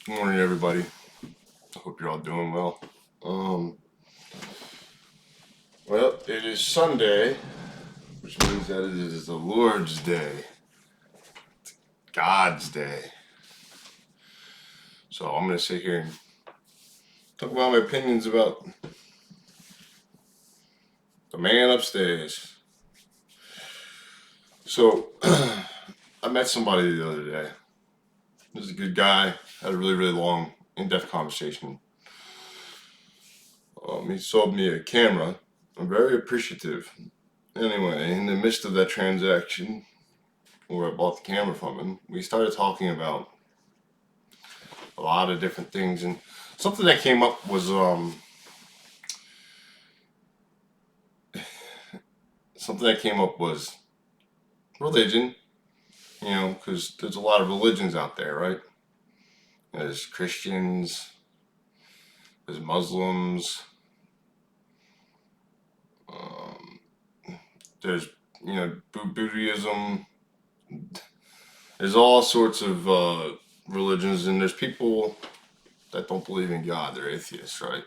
Good morning, everybody. I hope you're all doing well. Um, well, it is Sunday, which means that it is the Lord's Day, God's Day. So I'm going to sit here and talk about my opinions about the man upstairs. So I met somebody the other day. He was a good guy. Had a really, really long, in-depth conversation. He sold me a camera. I'm very appreciative. Anyway, in the midst of that transaction, where I bought the camera from him, we started talking about a lot of different things, and something that came up was religion. Because there's a lot of religions out there, right? There's Christians, there's Muslims, um, there's Buddhism. There's all sorts of religions, and there's people that don't believe in God. They're atheists, right?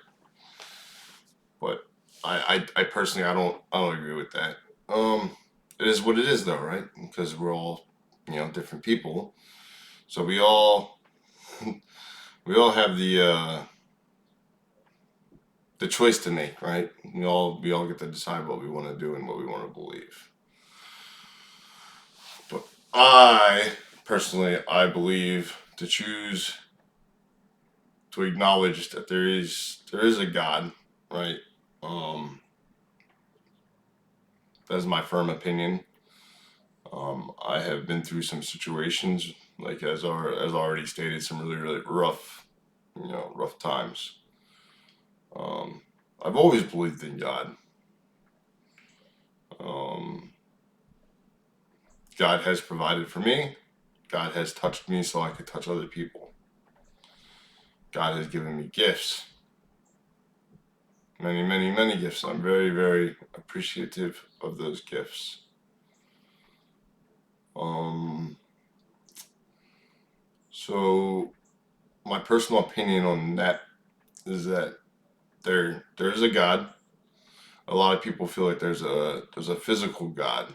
But I personally I don't agree with that. It is what it is, though, right? Because we're all different people, so we all have the choice to make, right? We all get to decide what we want to do and what we want to believe. But I personally I believe to choose to acknowledge that there is a God, right? Um, that's my firm opinion. I have been through some situations, like as already stated, some really really rough times. Um, I've always believed in God. Um, God has provided for me. God has touched me so I could touch other people. God has given me gifts, many, many, many gifts. I'm very, very appreciative of those gifts. Um, so my personal opinion on that is that there is a God. A lot of people feel like there's a physical God.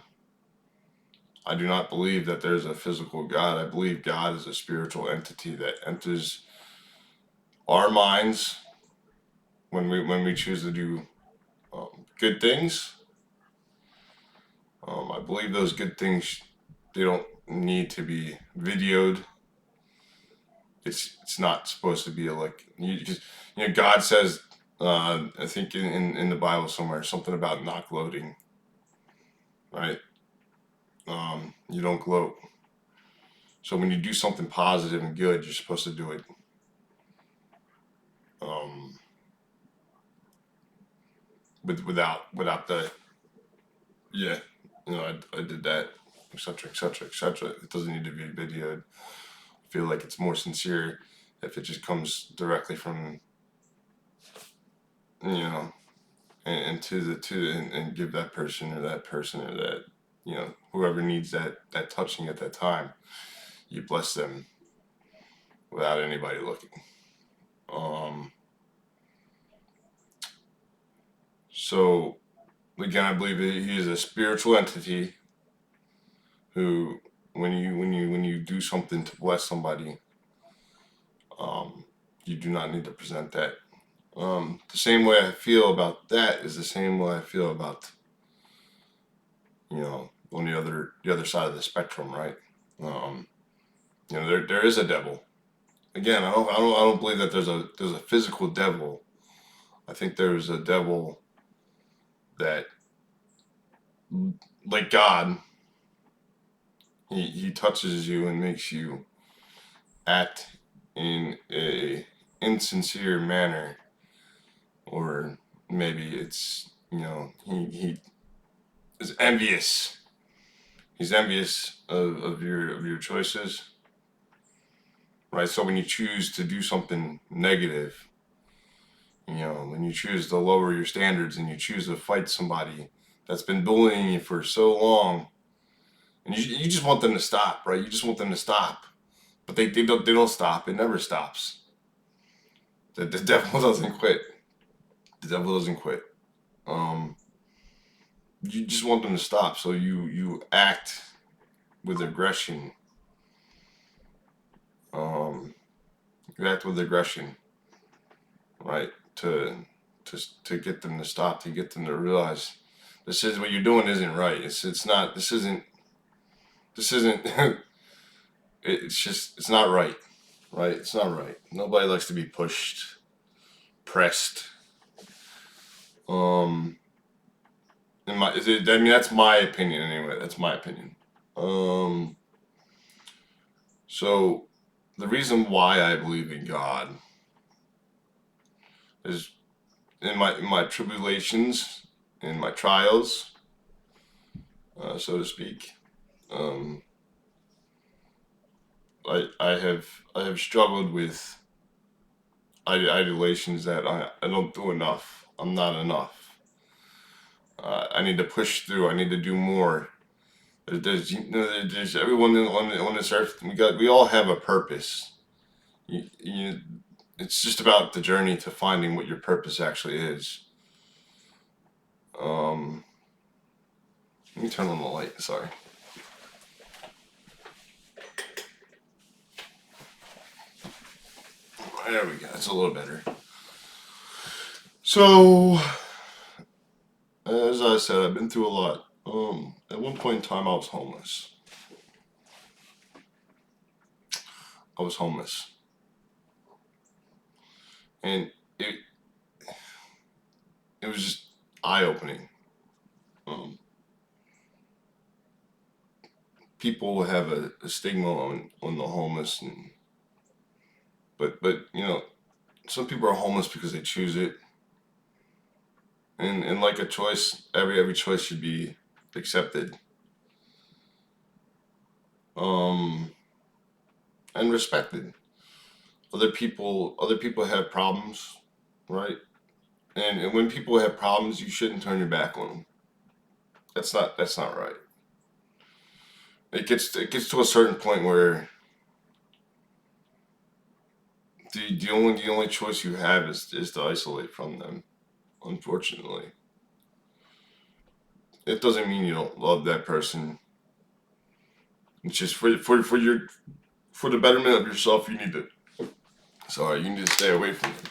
I do not believe that there's a physical God. I believe God is a spiritual entity that enters our minds when we choose to do good things. I believe those good things they don't need to be videoed. It's not supposed to be like you just God says I think in the Bible somewhere something about not gloating, right? You don't gloat. So when you do something positive and good, you're supposed to do it. Um, without the yeah, I did that, etc. etc. etc. It doesn't need to be videoed. I feel like it's more sincere if it just comes directly from you know and and give that person or that whoever needs that touching at that time, you bless them without anybody looking. um so again, I believe that he is a spiritual entity who when you do something to bless somebody, um you do not need to present that. The same way I feel about that is the same way I feel about on the other side of the spectrum, right? um there is a devil. Again, I don't believe that there's a physical devil. I think there's a devil that, like God, he touches you and makes you act in a insincere manner, or maybe it's he is envious. He's envious of your choices, right? So when you choose to do something negative, when you choose to lower your standards and you choose to fight somebody that's been bullying you for so long, and you just want them to stop, right? You just want them to stop. but they don't stop. It never stops. The devil doesn't quit. The devil doesn't quit. Um, you just want them to stop, so you act with aggression. Um, you act with aggression, right? To get them to stop, to get them to realize this is what you're doing isn't right. It's not. This isn't. It's just it's not right, right? It's not right. Nobody likes to be pushed, pressed. Um, I mean, that's my opinion anyway. That's my opinion. Um, so the reason why I believe in God is in my tribulations, in my trials, so to speak. Um, I have struggled with idolations that I don't do enough. I'm not enough. I need to push through. I need to do more. There's everyone on this earth. We all have a purpose. You, it's just about the journey to finding what your purpose actually is. Um, Let me turn on the light. Sorry. There we go. It's a little better. So, as I said, I've been through a lot. At one point in time, I was homeless. I was homeless, and it it was just eye opening. Um, People have a stigma on the homeless, but some people are homeless because they choose it, and like a choice, every choice should be accepted, um, and respected. Other people have problems, right? And when people have problems, you shouldn't turn your back on them. That's not right. It gets to a certain point where the only choice you have is to isolate from them. Unfortunately, it doesn't mean you don't love that person. It's just for the betterment of yourself. You need to stay away from them.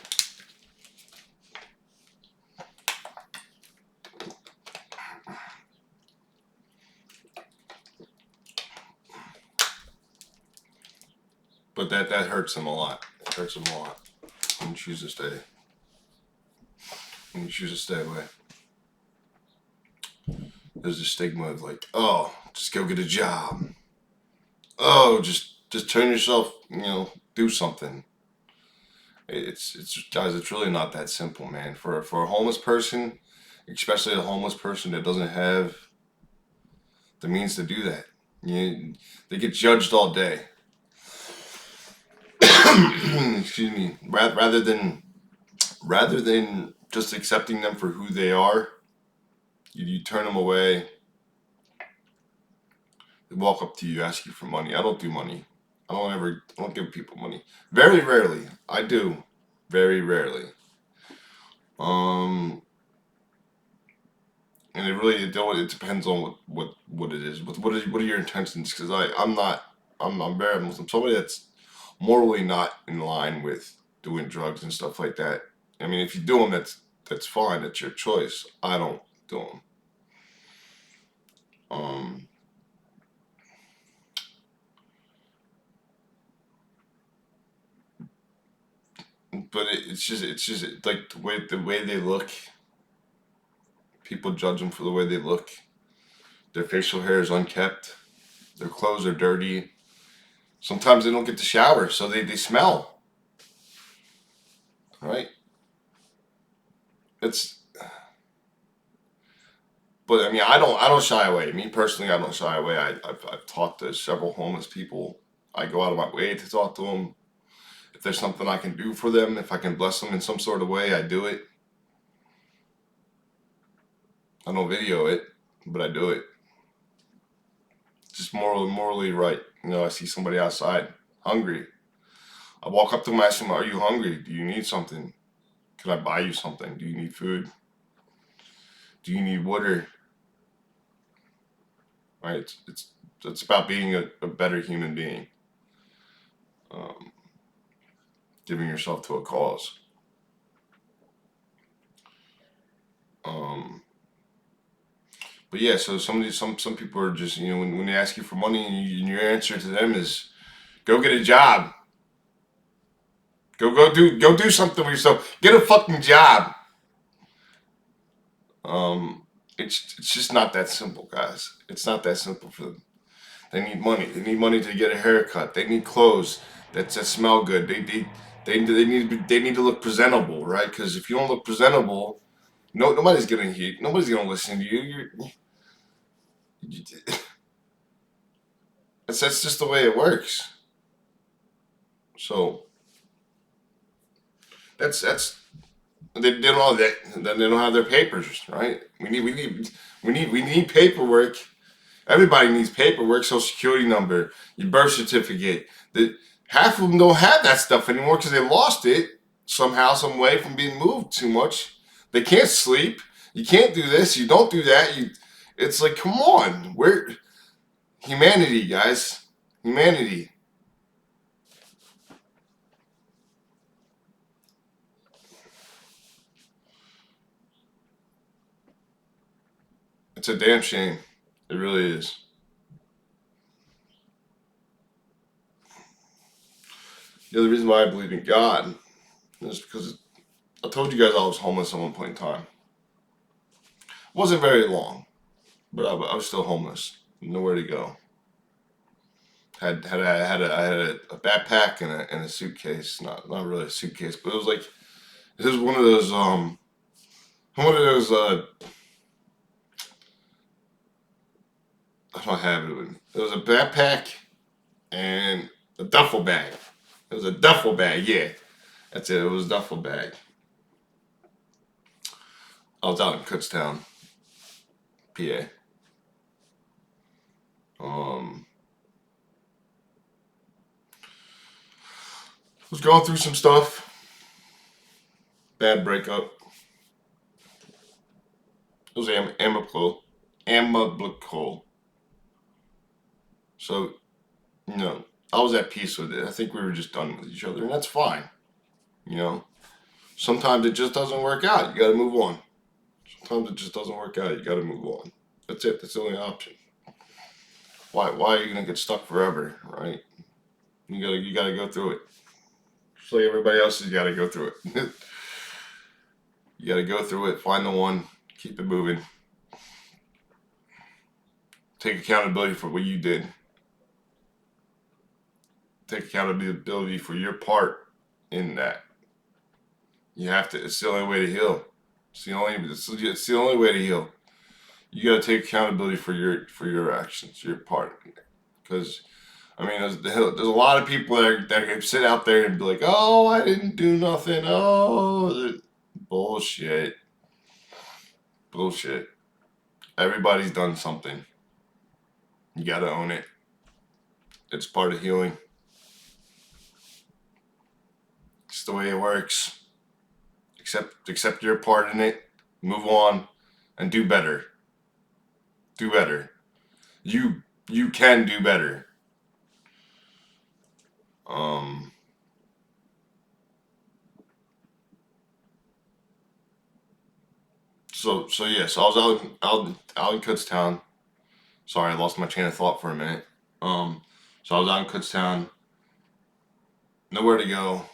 But that hurts them a lot. It hurts them a lot when you choose to stay. When you choose to stay away, there's a stigma of like, oh, just go get a job. Oh, just turn yourself. Do something. It's guys. It's really not that simple, man. For a homeless person, especially a homeless person that doesn't have the means to do that, they get judged all day. Excuse me. Rather than just accepting them for who they are, you turn them away. They walk up to you, ask you for money. I don't do money. I don't give people money. Very rarely. I do. Very rarely. Um, and it depends on what it is. What are your intentions? Because I'm very Muslim. Somebody that's morally not in line with doing drugs and stuff like that. I mean, if you do them, that's fine. That's your choice. I don't do them. Um, but it's just like the way they look. People judge them for the way they look. Their facial hair is unkept. Their clothes are dirty. Sometimes they don't get to shower, so they smell. Right? It's But I mean, I don't shy away. Me personally, I don't shy away. I've talked to several homeless people. I go out of my way to talk to them. If there's something I can do for them, if I can bless them in some sort of way, I do it. I don't video it, but I do it. Just morally right. I see somebody outside. hungry. I walk up to him, ask him, "Are you hungry? Do you need something? Can I buy you something? Do you need food? Do you need water?" Right? It's about being a better human being, um, giving yourself to a cause. Um, but yeah, so some people are just, when they ask you for money, and your answer to them is go get a job, go do something with yourself, get a fucking job. Um, it's just not that simple, guys. It's not that simple for them. They need money. They need money to get a haircut. They need clothes that smell good. They need to look presentable, right? Because if you don't look presentable, nobody's gonna listen to you. You that's just the way it works. So that's they don't have that. They don't have their papers, right? We need paperwork. Everybody needs paperwork, social security number, your birth certificate. The Half of them don't have that stuff anymore because they lost it somehow, some way from being moved too much. They can't sleep. You can't do this. You don't do that. It's like, come on, we're humanity, guys. Humanity. It's a damn shame. It really is. The other reason why I believe in God is because I told you guys I was homeless at one point in time. It wasn't very long, but I was still homeless. Nowhere to go. I had a backpack and a suitcase. Not really a suitcase, but it was one of those I don't have it. It was a backpack and a duffel bag. It was a duffel bag. Yeah, that's it. It was a duffel bag. I was out in Kutztown, PA. Um, was going through some stuff. Bad breakup. It was amicable. Amicable. So, you know, I was at peace with it. I think we were just done with each other, and that's fine. You know, sometimes it just doesn't work out. You got to move on. Sometimes it just doesn't work out. You got to move on. That's it. That's the only option. Why are you gonna get stuck forever, right? You gotta go through it. Just like everybody else has got to go through it. You got to go through it. Find the one. Keep it moving. Take accountability for what you did. Take accountability for your part in that. You have to. It's the only way to heal. It's the only way to heal. You got to take accountability for your actions, your part. Because I mean, there's a lot of people that can sit out there and be like, "Oh, I didn't do nothing." Oh, bullshit, bullshit. Everybody's done something. You got to own it. It's part of healing. It's the way it works. Accept your part in it. Move on, and do better. Do better. You can do better. Um. So yes, I was out in Kutztown. Sorry, I lost my train of thought for a minute. Um. So I was out in Kutztown. Nowhere to go.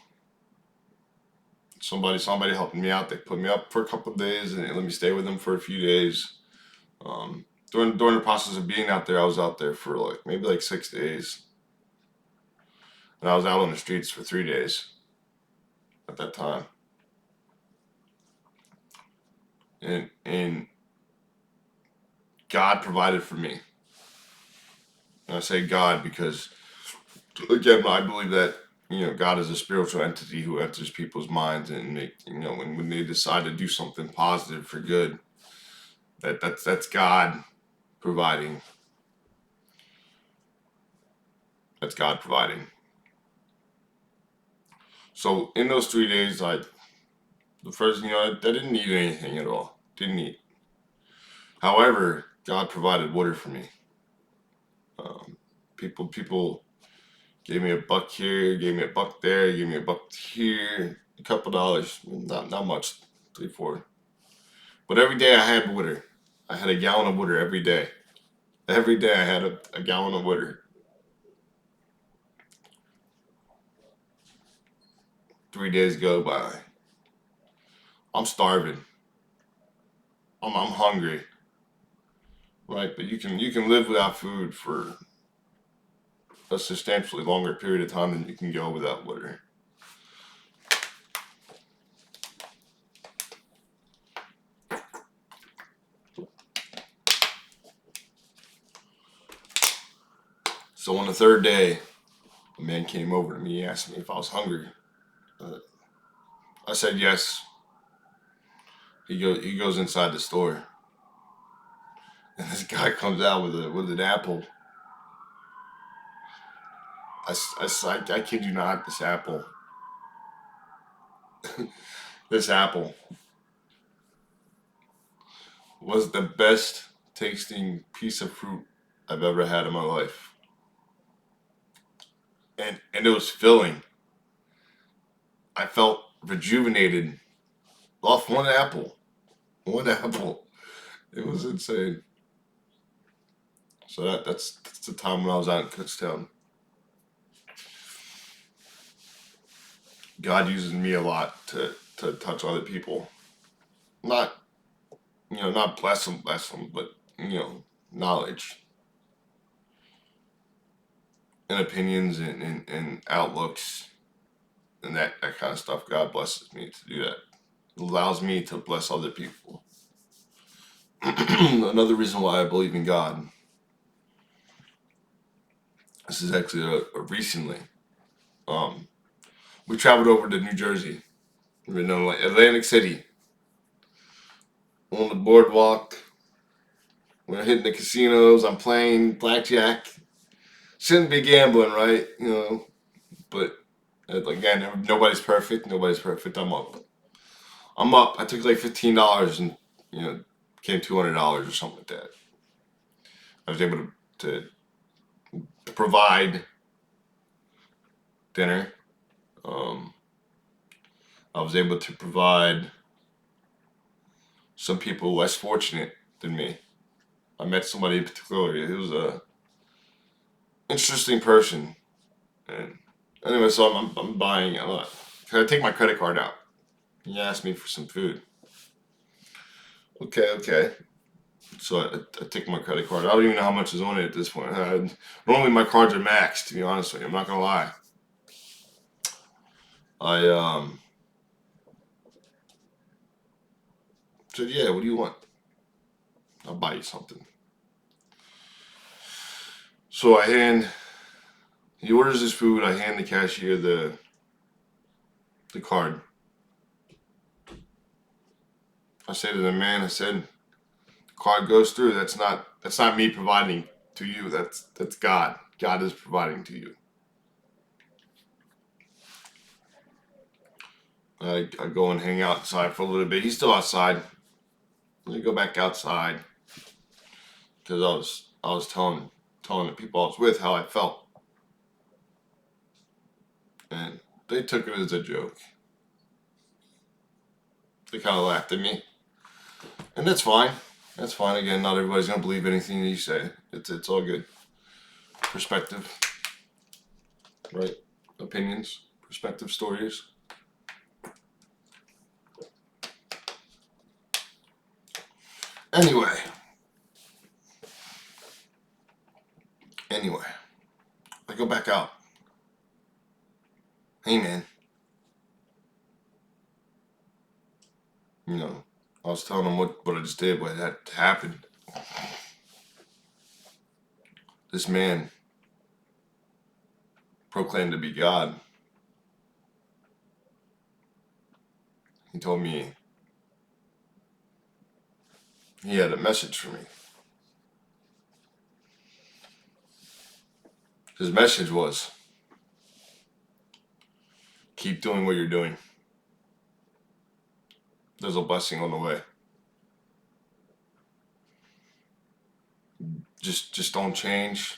Somebody helping me out. They put me up for a couple of days and let me stay with them for a few days. During the process of being out there, I was out there for maybe 6 days, and I was out on the streets for 3 days at that time. And God provided for me. And I say God because again, I believe that God is a spiritual entity who enters people's minds, and when they decide to do something positive for good, that's God providing. That's God providing. So in those 3 days, the first, I didn't eat anything at all. Didn't eat. However, God provided water for me. Um, people gave me a buck here, gave me a buck there, gave me a buck here, a couple dollars, not much, three, four. But every day I had water. I had a gallon of water every day. Every day I had a gallon of water. 3 days go by. I'm starving. I'm hungry. Right? But you can live without food for a substantially longer period of time than you can go without water. So on the third day, a man came over to me. He asked me if I was hungry. Uh, I said yes. He goes inside the store, and this guy comes out with an apple. I kid you not, this apple was the best tasting piece of fruit I've ever had in my life, and it was filling. I felt rejuvenated off one apple. One apple. It was insane. So that's the time when I was out in Kutztown. God uses me a lot to touch other people. Not not bless them, but knowledge and opinions and outlooks and that kind of stuff. God blesses me to do that. It allows me to bless other people. Another reason why I believe in God. This is actually a recently. Um, we traveled over to New Jersey. We know like Atlantic City on the boardwalk. We're hitting the casinos. I'm playing blackjack. Shouldn't be gambling, right? But again, nobody's perfect. Nobody's perfect. I'm up. I'm up. I took like $15 and you know came $200 or something like that. I was able to provide dinner. Um, I was able to provide some people less fortunate than me. I met somebody in particular who was a interesting person. And anyway, so I'm buying. Can I take my credit card out? He asked me for some food. Okay, okay. So I take my credit card. I don't even know how much is on it at this point. Normally my cards are maxed. To be honest with you, I'm not gonna lie. I said, yeah. What do you want? I'll buy you something. So he orders his food. I hand the cashier the card. I say to the man, I said, the card goes through. That's not me providing to you. That's God. God is providing to you. I go and hang outside for a little bit. He's still outside. I go back outside because I was telling the people I was with how I felt, and they took it as a joke. They kind of laughed at me, and that's fine. That's fine. Again, not everybody's gonna believe anything that you say. It's all good. Perspective, right? Opinions, perspective, stories. Anyway, anyway, I go back out. Hey man, you know, I was telling them what I just did, what had happened. This man proclaimed to be God. He told me he had a message for me. His message was, keep doing what you're doing. There's a blessing on the way. Just don't change.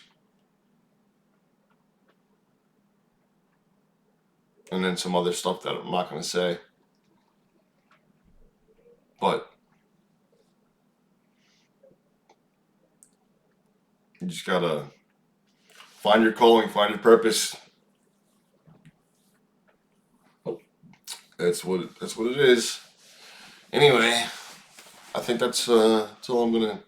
And then some other stuff that I'm not gonna say. But you just gotta find your calling, find your purpose. That's what it is. Anyway, I think that's all I'm gonna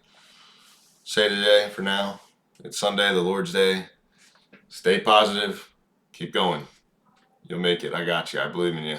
say today for now. It's Sunday, the Lord's Day. Stay positive. Keep going. You'll make it. I got you. I believe in you.